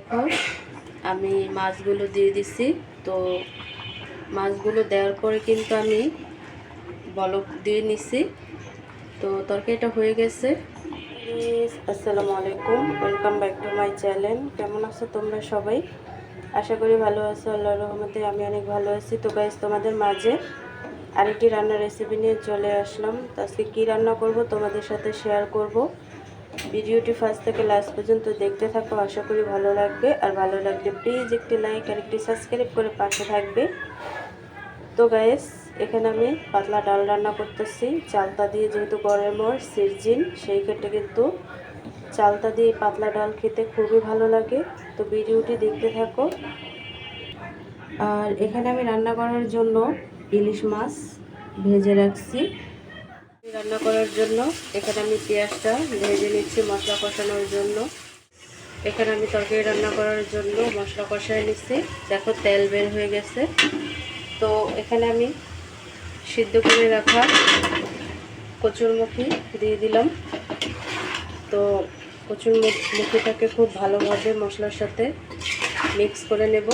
দেখো আমি মাছগুলো দিয়ে দিছি। তো মাছগুলো দেওয়ার পরে কিন্তু আমি বলক দিয়ে নিছি। তো তরকারিটা হয়ে গেছে। আসসালামু আলাইকুম, welcome back to my channel. কেমন আছো তোমরা সবাই? আশা করি ভালো আছো, আল্লাহর রহমতে আমি অনেক ভালো আছি। তো গাইস, তোমাদের মাঝে আরেকটি রান্নার রেসিপি নিয়ে চলে আসলাম। তো আজকে কী রান্না করব তোমাদের সাথে শেয়ার করব। ভিডিওটি ফার্স্ট থেকে লাস্ট পর্যন্ত দেখতে থাকো, আশা করি ভালো লাগবে। আর ভালো লাগলে প্লিজ একটি লাইক আর একটি সাবস্ক্রাইব করে পাশে থাকবে। তো গাইস, এখানে আমি পাতলা ডাল রান্না করতেছি চালতা দিয়ে, যেহেতু গরমের সিজন সেই ক্ষেত্রে কিন্তু চালতা দিয়ে পাতলা ডাল খেতে খুবই ভালো লাগে। তো ভিডিওটি দেখতে থাকো। আর এখানে আমি রান্না করার জন্য ইলিশ মাছ ভেজে রাখছি। রান্না করার জন্য এখানে আমি পেঁয়াজটা ভেজে নিচ্ছি মশলা কষানোর জন্য। এখানে আমি তরকারি রান্না করার জন্য মশলা কষায় নিচ্ছি। দেখো তেল বের হয়ে গেছে। তো এখানে আমি সিদ্ধ করে রাখা কচুরমুখী দিয়ে দিলাম। তো কচুরমুখীটাকে খুব ভালোভাবে মশলার সাথে মিক্স করে নেব।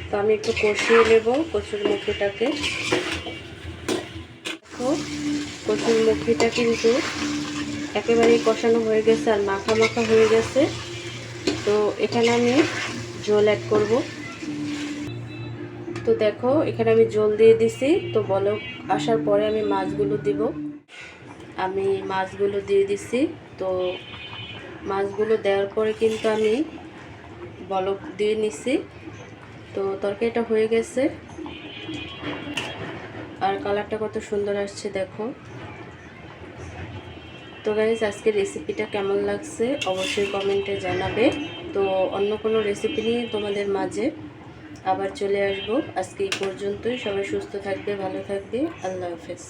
তো আমি একটু কষিয়ে নেব কচুরমুখীটাকে। দেখো কচুরমুখীটা কিন্তু একেবারেই কষানো হয়ে গেছে আর মাখা মাখা হয়ে গেছে। তো এখানে আমি ঝোল অ্যাড করব। তো দেখো এখানে আমি ঝোল দিয়ে দিছি। তো বলক আসার পরে আমি মাছগুলো দিব। আমি মাছগুলো দিয়ে দিছি। তো মাছগুলো দেওয়ার পরে কিন্তু আমি বলক দিয়ে নিছি। তো তরকারিটা হয়ে গেছে আর কালারটা কত সুন্দর আসছে দেখো। তো গাইস, আজকের রেসিপিটা কেমন লাগছে অবশ্যই কমেন্টে জানাবে। তো অন্য কোনো রেসিপি নিয়ে তোমাদের মাঝে আবার চলে আসবো। আজকে এই পর্যন্তই। সবাই সুস্থ থাকবে, ভালো থাকবে। আল্লাহ হাফেজ।